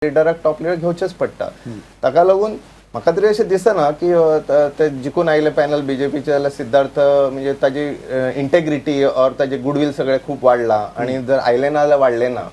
लिडराक top leader घेवचेच पडटा. ताका लागून म्हाका तरी अशें दिसना की ते जिखून आयले पॅनल बीजेपीचे जाल्यार सिद्धार्थ म्हणजे ताजी इंटेग्रिटी ऑर ताजे गुडविल सगळें खूप वाडला आणि जर आयले ना जाल्यार वाडले ना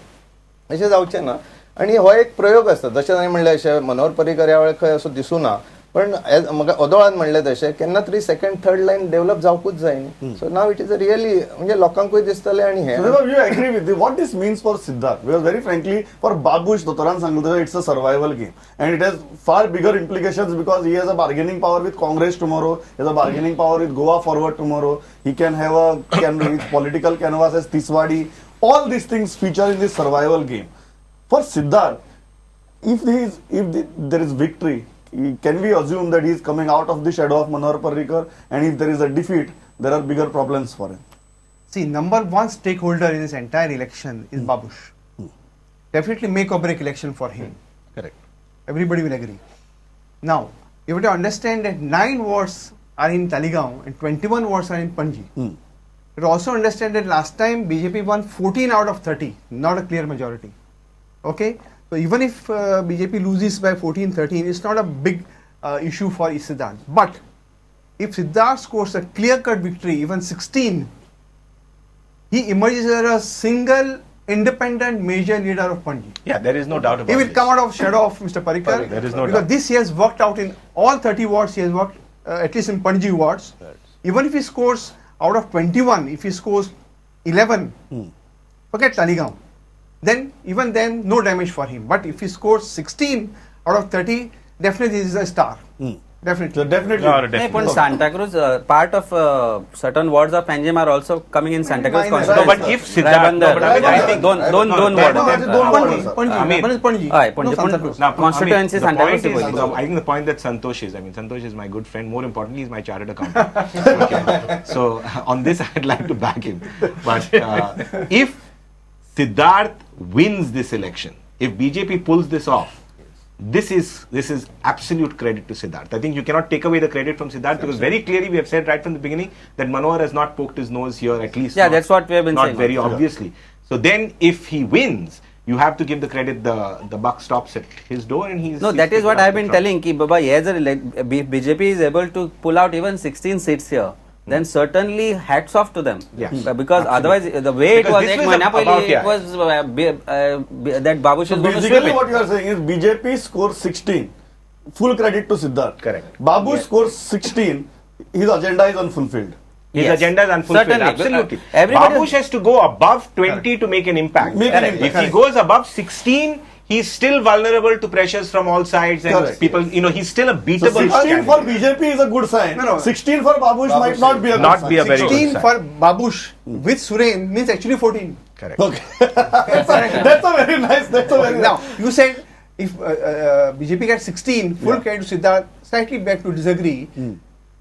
अशें जावचें ना. आणि हो एक प्रयोग आसता जशें हांवें म्हणलें अशें मनोहर पर्रीकर ह्या वेळार खंय असो दिसूना पण म्हाका ओदोळान म्हणलें तशें केन्ना तरी सेकंड थर्ड लायन डेव्हलप जावकूच जाय न्ही. So now it is a really म्हणजे लोकांकूय दिसतलें आणि हे you agree with what this means for Siddharth because very frankly for Babush Dotaran Sangutra it's a survival game and it has far bigger implications because he has a bargaining power with Congress tomorrow, he has a bargaining power with Goa Forward tomorrow, he can have his political canvas as Tiswadi, all these things feature in this survival game. For Siddharth, if there is victory, can we assume that he is coming out of the shadow of Manohar Parrikar, and if there is a defeat, there are bigger problems for him? See, number one stakeholder in this entire election is Babush. Definitely make or break election for him. Correct. Everybody will agree. Now, you have to understand that 9 wards are in Talegaon and 21 wards are in Panji. You have to also understand that last time BJP won 14 out of 30, not a clear majority. Okay? So even if BJP loses by 14-13, it's not a big issue for Siddharth. But if Siddharth scores a clear-cut victory, even 16, he emerges as a single independent major leader of Panji. Yeah, there is no doubt about it. He will come out of shadow of Mr. Parrikar. There is no because doubt. this he has worked out in all 30 wards. He has worked at least in Panji wards. Right. Even if he scores out of 21, if he scores 11, forget Talegaon. Then even then no damage for him. But if he scores 16 out of 30, definitely this is a star. Definitely. So definitely. No, No, definitely. but Santa Cruz, part of certain wards of Panjim are also coming in Santa Cruz Minor. constituency. No, but if Siddharth, no, but I mean, I think don't Panji, ward. Panji, I mean- Panji. Aye, No, Panji. Santa Cruz. Now, Constituency I mean, Santa the Cruz point is is, going. I think the point that Santosh is, I mean, Santosh is my good friend. More importantly, he's my chartered accountant. Okay. So, on this, I'd like to back him. But if Siddharth wins this election, if BJP pulls this off, this is absolute credit to Siddharth. I think you cannot take away the credit from Siddharth because very clearly we have said right from the beginning that Manohar has not poked his nose here, at least. Yeah, not- that's what we have been not saying. very obviously. So then, if he wins, you have to give the credit. The buck stops at his door, and he's No, that is what I have been telling. Ki Baba, BJP is able to pull out even 16 seats here. Then certainly hats off to them. Yes, Because otherwise, the way it Because was, this ek was mahina about- pehle, yeah. it was that Babush So is going to basically sweep what it. you are saying is BJP scores 16. Full credit to Siddharth. Correct. Babush scores 16. His agenda is unfulfilled. His Yes. agenda is unfulfilled. Certainly. Absolutely. Everybody- Babush has to go above 20 to make an impact. Make an impact. If he goes above 16, he's still vulnerable to pressures from all sides and Correct. people, he's still a So beatable 16 for candidate. BJP is a good sign. No. 16 for Babush might not be a good Not sign. be a very good 16 sign. for Babush with Suren means actually 14. Correct. Okay. that's a very nice. That's a very Now, you said if BJP gets 16, full credit to Siddharth, slightly back to disagree.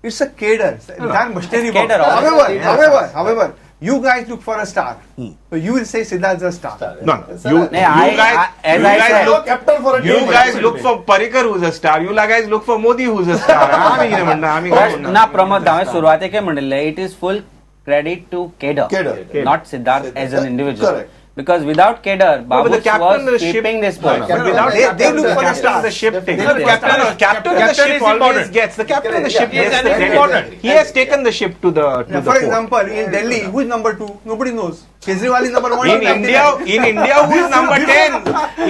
It's a cadre. Entire machinery work. Cadre, obviously. However, you guys look for a star. So you will say Siddharth is a star. No. You guys, as you I guys said- look. captain for a You team. guys look for Parrikar who's a star. You guys look for Modi who's a star. आम्ही कितें म्हणना, आम्ही काय म्हणना. ना प्रमोद हांवें सुरवातेक म्हणलें it is full credit to Cadre. Cadre not Siddharth as an individual Correct. because without Kedar, No, but the Babush captain of the was ship, sweeping this poll. but without They captain, look the for a captain star. of the ship takes They look the for a captain star. of the Captain ship is always important. gets the captain of the ship Yes, gets and the it's credit. important. He has taken the ship to the Now, for port. example, in Delhi, who is number 2? Nobody knows. Kejriwal is number 1. In India, who is number 10?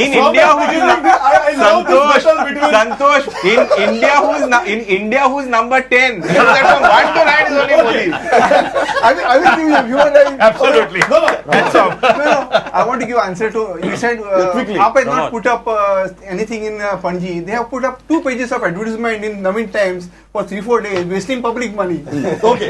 In India, who is I love this battle between. Santosh. In India, who is number 10? You know that from 1 to 9 is only Modi. I will give you a view and Absolutely. No, That's all. No, I want to give answer to, you said, Quickly. Aap has not put up anything in Panji. They have put up 2 pages of advertisement in Navin Times for 3-4 days, wasting public money. Okay.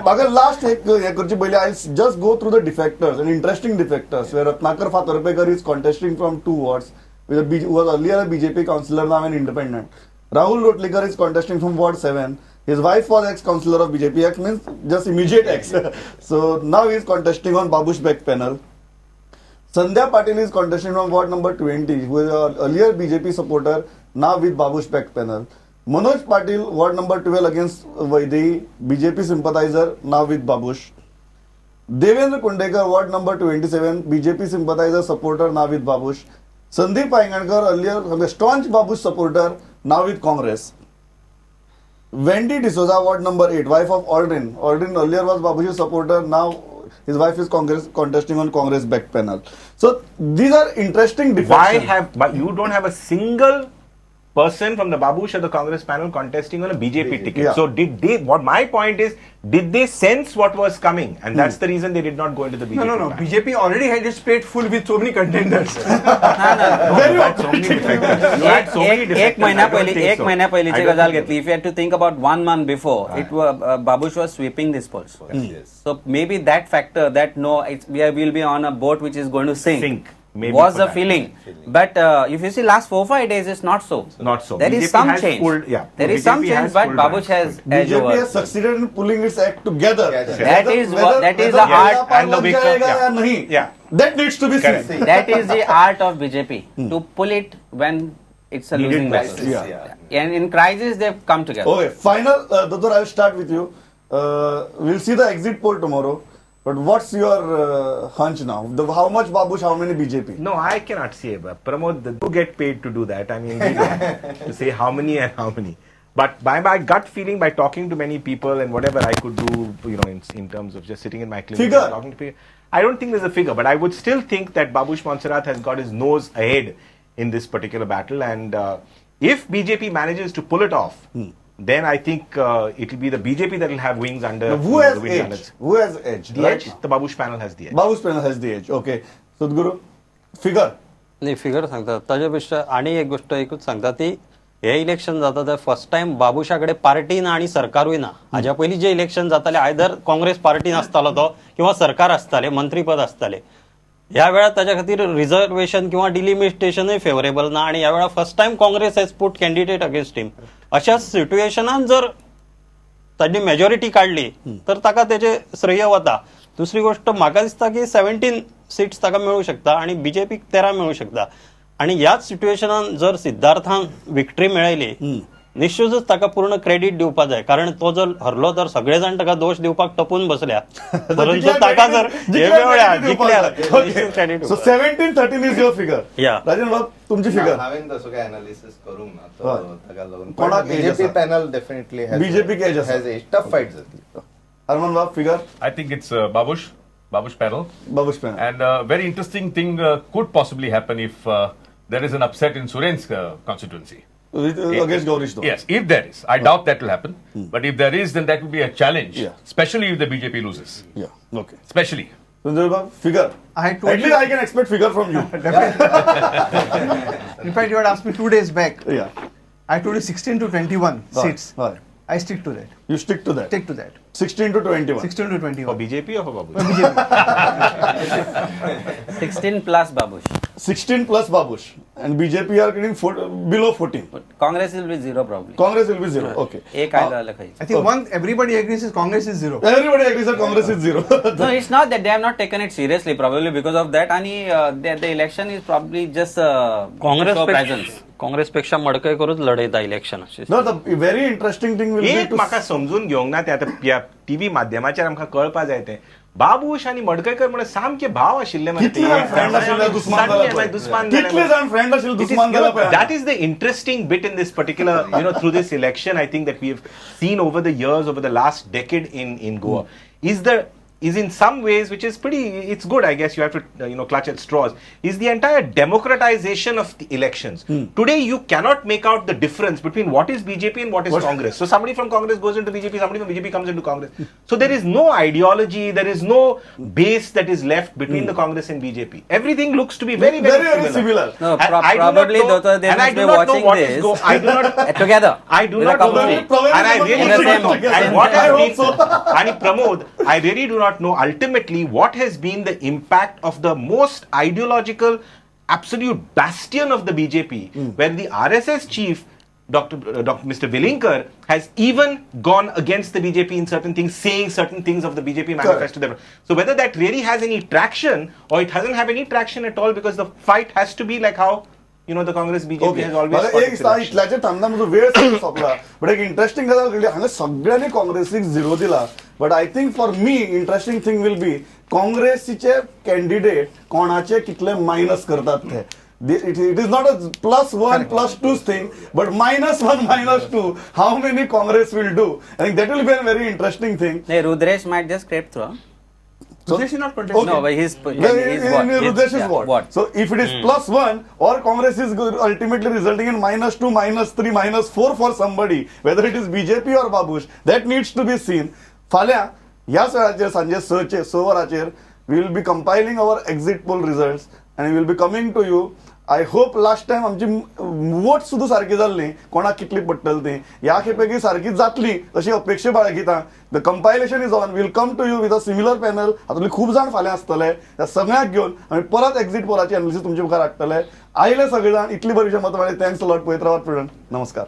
Magar last I'll just go through the defectors and interesting defectors where Ratnakar Fatarpekar is contesting from 2 wards, who was earlier a BJP councillor, now an independent. Rahul Rotlikar is contesting from Ward 7. His wife was ex-councillor of BJP. Ex means just immediate ex. So now he is contesting on Babush Beck panel. Sandhya Patil is contesting from Ward number 20, who is an earlier BJP supporter, now with Babush Beck panel. Manoj Patil, Ward number 12 against Vaidehi, BJP sympathizer, now with Babush. Devendra Kundekar, Ward number 27, BJP sympathizer, supporter, now with Babush. Sandeep Aingankar, earlier staunch Babush supporter, now with Congress. Wendy D'Souza, ward number 8, wife of Aldrin. Aldrin earlier was Babush's supporter, now his wife is contesting on Congress back panel. So these are interesting defections. But you don't have a single person from the Babush or the Congress panel contesting on a BJP ticket. Yeah. So what my point is, did they sense what was coming? And that's the reason they did not go into the BJP. No. panel. BJP already had its plate full with so many contenders. You had so many defectors. You had so many defectors. एक महिना I don't think एक so. महिना पहिलीची I don't गजाल think घेतली. If you had to think about 1 month before, it was Babush was sweeping these polls. Yes. So maybe that factor, that we will be on a boat which is going to sink. Maybe Was for the that. feeling. But if you see last 4-5 days, it's not so. Not so. There is BJP some has change. pulled- yeah. There is some BJP change, has but pulled Babush back. has edge BJP over. has succeeded in pulling its act together. That is the art and the victor- yeah. Yeah. That needs to be Correct. seen. That is the art of BJP, to pull it when it's a losing battle. Crisis, Yeah. And in crisis, they've come together. Okay, final, Dr. I'll start with you. We'll see the exit poll tomorrow. But what's your hunch now? How much Babush, how many BJP? No, I cannot say. But Pramod, you get paid to do that. I mean, we don't to say how many and how many. But by my gut feeling, by talking to many people and whatever I could do, in terms of just sitting in my clinic Figure. and talking to people, I don't think there's a figure. But I would still think that Babush Montserrat has got his nose ahead in this particular battle. And if BJP manages to pull it off, then I think it will be the BJP that will have wings under. Now, who has the wing edge? under- Who has edge? The right? edge, the Babush panel has the edge. Babush panel has the edge. Okay. Sadhguru, figure. नाही figure सांगतात ताच्यापेक्षा आणि एक गोष्ट एकूच सांगता ती हे election जाता ते फर्स्ट टाइम बाबुशाकडे पार्टी ना आणि सरकारूय ना हाज्या पयलीं जे इलेक्शन जाताले आयदर काँग्रेस पार्टीन आसतालो तो किंवा सरकार आसताले मंत्रीपद आसताले ह्या वेळा ताच्या खातीर रिझर्वेशन किंवा डिलिमिटेशनय फेवरेबल ना आणि ह्या वेळा first time Congress has put candidate against him अशा सिच्युएशनान जर ताची मेजॉरिटी काढली तर ताका तेचे श्रेय वता दुसरी गोष्ट म्हाका दिसता की 17 सीट्स ताका मेळू शकता आणि बीजेपीक 13 मेळू शकता आणि ह्याच सिच्युएशनान जर सिद्धार्थान विक्टरी मेळयली निश्चितच ताका पूर्ण क्रेडिट दिवपा जाय कारण तो जर हरलो तर सगळे जाण ताका दोष दिवपाक टपून बसल्या परंतु ताका जर जिखल्यार credit So 17-13 is your figure. Yeah. Rajan बाब तुमची फिगर. हांवें तसो काय एनालिसिस करूंक ना हय. तो ताका लागून कोणाक edge बीजेपी आसा? पॅनल डेफिनेटली BJP क edge आसा? हॅज एज टफ फाईट जातली. हरमन बाब figure. I think it's Babush panel. Babush panel. And a very interesting thing could possibly happen if there is an upset in Suren's constituency. Against Gaurish though. Yes, if there is. I doubt that will happen. But if there is, then that will be a challenge, Yeah. especially if the BJP loses. Yeah. Okay. Especially. Sanjay Babu, figure. I told At least you- I can expect figure from you. In fact, you had asked me 2 days back. Yeah. I told you 16 to 21 seats. Right. I stick to that. You stick to that. Stick to that. 16 to 21. 16 to For 21. BJP or for Babush? 16 plus Babush. 16 plus Babush. And BJP are getting below 14. Congress will be 0 probably. Congress will be 0. Okay. एक आयला अलग है. I think one everybody agrees is Congress is 0. Everybody agrees that Congress is 0. No, it's not that they have not taken it seriously. Probably because of that, and the election is probably just show presence. काँग्रेसपेक्षा Madkai करूच लढयता election No, the very interesting thing will be एक to म्हाका समजून घेवंक ना ते आता TV माध्यमाचेर आमकां कळपा जाय ते बाबूश आनी मडकयकर म्हणून सामके भाव आशिल्ले मरे कितले जाण फ्रेंड आशिल्ले दुस्मान जाला पळय. दुस्मान कितले जाण फ्रेंड आशिल्ले दुस्मान जाला पळय. that is the interesting bit in this particular through this election I think that we have seen over the years, over the last decade in Goa is in some ways, which is pretty, it's good, I guess you have to clutch at straws, is the entire democratization of the elections. Today you cannot make out the difference between what is BJP and what is Congress. So somebody from Congress goes into BJP, somebody from BJP comes into Congress. So there is no ideology, there is no base that is left between the Congress and BJP. Everything looks to be very, very, Very similar. No, And I do not probably know- Dr. they and I must do be not know watching what is this I do not together. I do with a not cup of know, tea. and I really In the do not same- know. And what I has hope been, so. and Pramod, I really do not know ultimately what has been the impact of the most ideological, absolute bastion of the BJP, where the RSS chief, Mr. Vilinkar, has even gone against the BJP in certain things, saying certain things of the BJP manifesto. So whether that really has any traction or it doesn't have any traction at all, because the fight has to be like how the Congress BJP has always मला fought एक its elections. इतल्याचे थांबना म्हजो वेळ सोंपला but एक interesting गजाल घडली हांगा सगळ्यांनी काँग्रेसीक 0 दिला but I think for me interesting thing will be काँग्रेसीचे कॅन्डिडेट कोणाचे कितले मायनस करतात ते It is not a +1 +2 thing, but -1 -2. How many Congress will do? I think that will be a very interesting thing. Hey, Rudresh might just scrape through. Huh? This is not contested. No, but he's Rudesh is what? what? So if it is +1 or Congress is ultimately resulting in -2, -3, -4 for somebody, whether it is BJP or Babush, that needs to be seen. फाल्या ह्याच वेळाचेर सांजे 6 वरांचेर we will be compiling our exit poll results and we will be coming to you. I hope last time आमची vote सुद्धा सारखी जाल्ली, कोणाक कितली पडटली ती ह्या खेपेकी सारखी जातली अशी अपेक्षा बाळगिता. The compilation is on. Will come to you with a similar panel. हातूंतली खूब जाण फाल्यां आसतले. त्या सगळ्यांक घेवन आमी परत एक्झिट पोलाची एनालिसीस तुमचे मुखार हाडटले. आयले सगळे जाण इतली बरी मत मेळ्ळी. Thanks a lot. पळयत रावात प्रुडंट. नमस्कार.